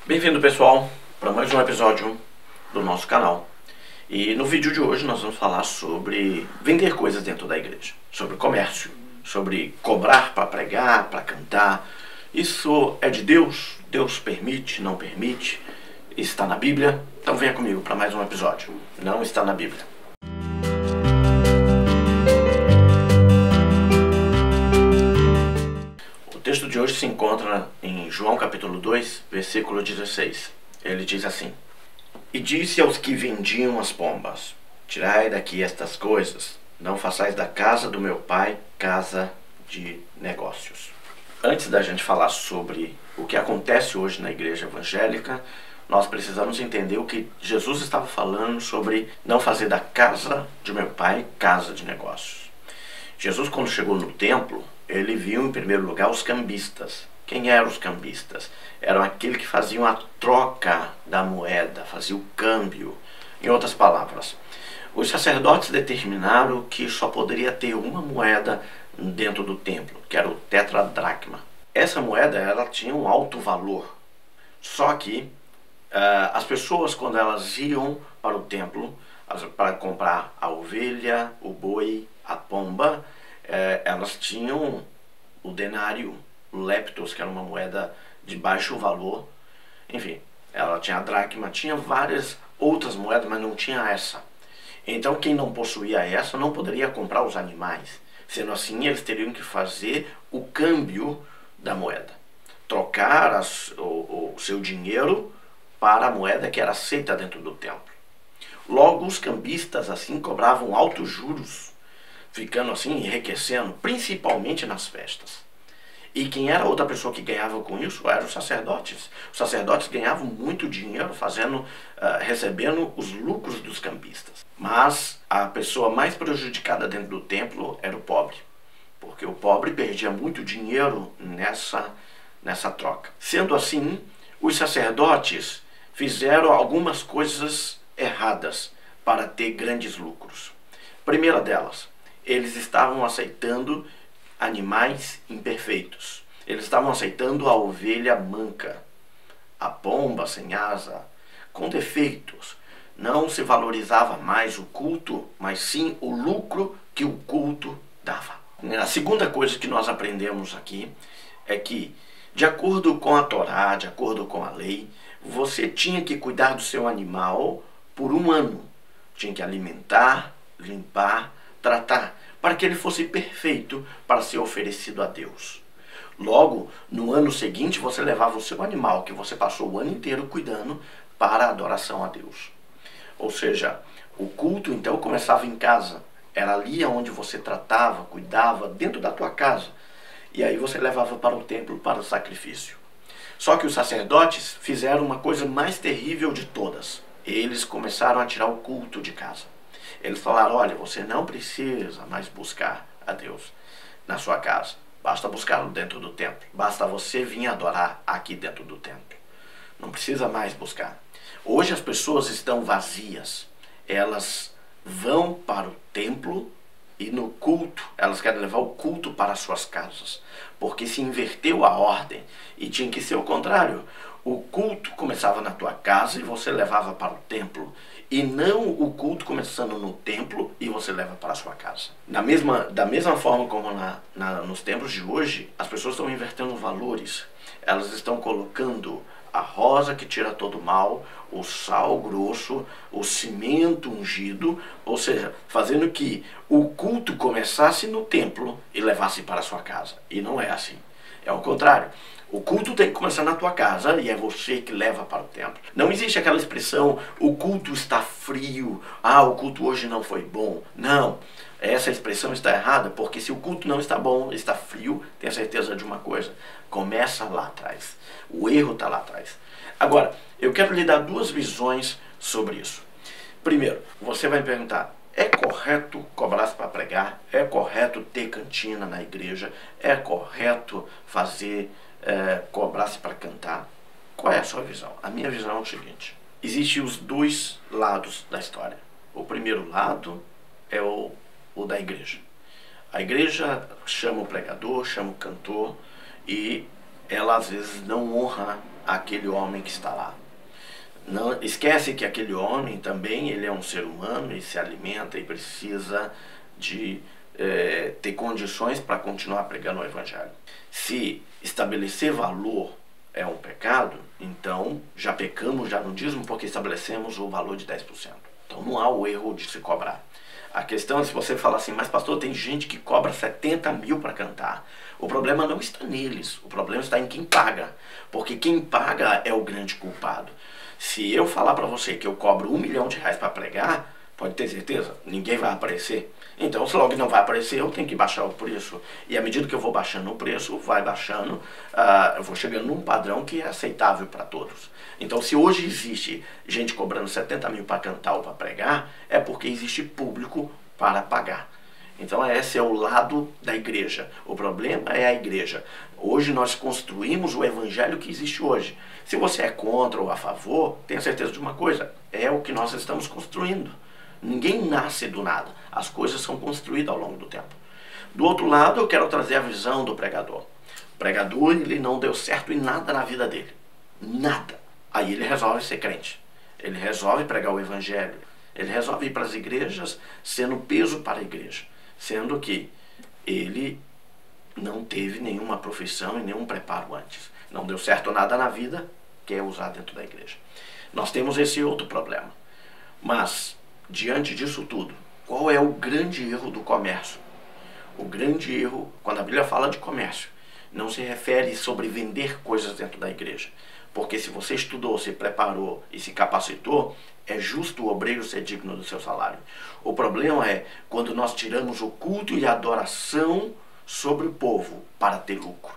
Bem-vindo, pessoal, para mais um episódio do nosso canal. E no vídeo de hoje nós vamos falar sobre vender coisas dentro da igreja, sobre comércio, sobre cobrar para pregar, para cantar. Isso é de Deus? Deus permite, não permite? Está na Bíblia? Então venha comigo para mais um episódio. Não está na Bíblia. O texto de hoje se encontra em João capítulo 2, versículo 16. Ele diz assim: E disse aos que vendiam as pombas: Tirai daqui estas coisas, não façais da casa do meu pai casa de negócios. Antes da gente falar sobre o que acontece hoje na igreja evangélica, nós precisamos entender o que Jesus estava falando sobre não fazer da casa de meu pai casa de negócios. Jesus, quando chegou no templo, ele viu em primeiro lugar os cambistas. Quem eram os cambistas? Eram aqueles que faziam a troca da moeda, faziam o câmbio. Em outras palavras, os sacerdotes determinaram que só poderia ter uma moeda dentro do templo, que era o tetradracma. Essa moeda ela tinha um alto valor. Só que as pessoas, quando elas iam para o templo para comprar a ovelha, o boi, a pomba, elas tinham o denário, o leptos, que era uma moeda de baixo valor. Enfim, ela tinha a dracma, tinha várias outras moedas, mas não tinha essa. Então quem não possuía essa não poderia comprar os animais. Sendo assim, eles teriam que fazer o câmbio da moeda, trocar o seu dinheiro para a moeda que era aceita dentro do templo. Logo, os cambistas assim cobravam altos juros, ficando assim enriquecendo, principalmente nas festas. E quem era outra pessoa que ganhava com isso eram os sacerdotes. Os sacerdotes ganhavam muito dinheiro recebendo os lucros dos cambistas. Mas a pessoa mais prejudicada dentro do templo era o pobre, porque o pobre perdia muito dinheiro nessa troca. Sendo assim, os sacerdotes fizeram algumas coisas erradas para ter grandes lucros. Primeira delas, eles estavam aceitando animais imperfeitos. Eles estavam aceitando a ovelha manca, a pomba sem asa, com defeitos. Não se valorizava mais o culto, mas sim o lucro que o culto dava. A segunda coisa que nós aprendemos aqui é que, de acordo com a Torá, de acordo com a lei, você tinha que cuidar do seu animal por um ano. Tinha que alimentar, limpar, tratar, para que ele fosse perfeito para ser oferecido a Deus. Logo, no ano seguinte, você levava o seu animal, que você passou o ano inteiro cuidando, para a adoração a Deus. Ou seja, o culto então começava em casa. Era ali onde você tratava, cuidava, dentro da tua casa. E aí você levava para o templo para o sacrifício. Só que os sacerdotes fizeram uma coisa mais terrível de todas. Eles começaram a tirar o culto de casa. Eles falaram: olha, você não precisa mais buscar a Deus na sua casa. Basta buscá-lo dentro do templo. Basta você vir adorar aqui dentro do templo. Não precisa mais buscar. Hoje as pessoas estão vazias. Elas vão para o templo e no culto, elas querem levar o culto para as suas casas. Porque se inverteu a ordem e tinha que ser o contrário. O culto começava na tua casa e você levava para o templo. E não o culto começando no templo e você leva para a sua casa. Da mesma forma como nos templos de hoje, as pessoas estão invertendo valores. Elas estão colocando a rosa que tira todo o mal, o sal grosso, o cimento ungido, ou seja, fazendo que o culto começasse no templo e levasse para a sua casa. E não é assim. É o contrário. O culto tem que começar na tua casa e é você que leva para o templo. Não existe aquela expressão: o culto está frio, o culto hoje não foi bom. Não, essa expressão está errada, porque se o culto não está bom, está frio, tenha certeza de uma coisa: começa lá atrás. O erro está lá atrás. Agora, eu quero lhe dar duas visões sobre isso. Primeiro, você vai me perguntar: é correto cobrar para pregar? É correto ter cantina na igreja? É correto cobrar-se para cantar? Qual é a sua visão? A minha visão é o seguinte: existem os dois lados da história. O primeiro lado é o da igreja. A igreja chama o pregador, chama o cantor, e ela às vezes não honra aquele homem que está lá. Não esquece que aquele homem também ele é um ser humano e se alimenta e precisa de ter condições para continuar pregando o evangelho. Se estabelecer valor é um pecado, então já pecamos já no dízimo porque estabelecemos o valor de 10%. Então não há o erro de se cobrar. A questão é se você falar assim, mas pastor, tem gente que cobra 70 mil para cantar. O problema não está neles, o problema está em quem paga. Porque quem paga é o grande culpado. Se eu falar para você que eu cobro R$1 milhão para pregar, pode ter certeza, ninguém vai aparecer. Então, se logo não vai aparecer, eu tenho que baixar o preço. E à medida que eu vou baixando o preço, vai baixando, eu vou chegando num padrão que é aceitável para todos. Então, se hoje existe gente cobrando 70 mil para cantar ou para pregar, é porque existe público para pagar. Então, esse é o lado da igreja. O problema é a igreja. Hoje nós construímos o evangelho que existe hoje. Se você é contra ou a favor, tenha certeza de uma coisa, é o que nós estamos construindo. Ninguém nasce do nada, as coisas são construídas ao longo do tempo. Do outro lado, eu quero trazer a visão do pregador. O pregador, ele não deu certo em nada na vida dele. Nada. Aí ele resolve ser crente. Ele resolve pregar o evangelho. Ele resolve ir para as igrejas sendo peso para a igreja. Sendo que ele não teve nenhuma profissão e nenhum preparo antes. Não deu certo nada na vida, quer usar dentro da igreja. Nós temos esse outro problema. Mas, diante disso tudo, qual é o grande erro do comércio? O grande erro, quando a Bíblia fala de comércio, não se refere sobre vender coisas dentro da igreja. Porque se você estudou, se preparou e se capacitou, é justo o obreiro ser digno do seu salário. O problema é quando nós tiramos o culto e a adoração sobre o povo para ter lucro.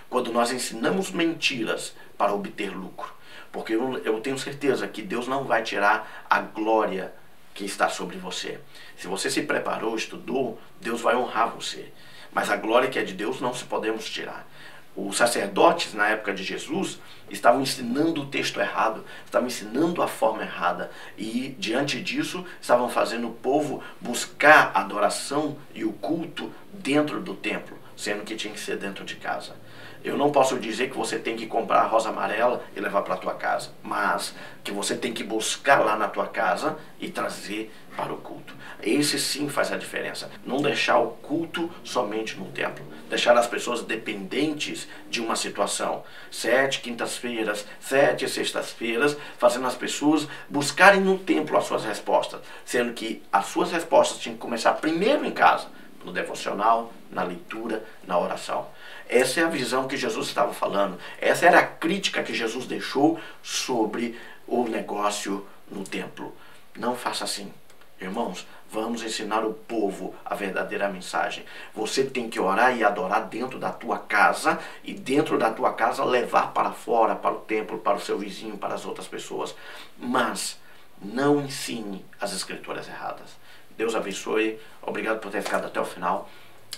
Quando nós ensinamos mentiras para obter lucro. Porque eu tenho certeza que Deus não vai tirar a glória que está sobre você. Se você se preparou, estudou, Deus vai honrar você. Mas a glória que é de Deus não se podemos tirar. Os sacerdotes, na época de Jesus, estavam ensinando o texto errado, estavam ensinando a forma errada. E, diante disso, estavam fazendo o povo buscar a adoração e o culto dentro do templo, sendo que tinha que ser dentro de casa. Eu não posso dizer que você tem que comprar a rosa amarela e levar para a tua casa, mas que você tem que buscar lá na tua casa e trazer para o culto. Esse sim faz a diferença. Não deixar o culto somente no templo. Deixar as pessoas dependentes de uma situação. 7 quintas-feiras, 7 sextas-feiras, fazendo as pessoas buscarem no templo as suas respostas. Sendo que as suas respostas tinham que começar primeiro em casa. No devocional, na leitura, na oração. Essa é a visão que Jesus estava falando. Essa era a crítica que Jesus deixou sobre o negócio no templo. Não faça assim. Irmãos, vamos ensinar o povo a verdadeira mensagem. Você tem que orar e adorar dentro da tua casa e dentro da tua casa levar para fora, para o templo, para o seu vizinho, para as outras pessoas. Mas não ensine as escrituras erradas. Deus abençoe. Obrigado por ter ficado até o final.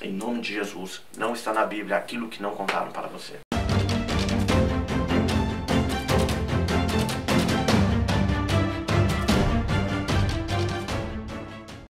Em nome de Jesus, não está na Bíblia aquilo que não contaram para você.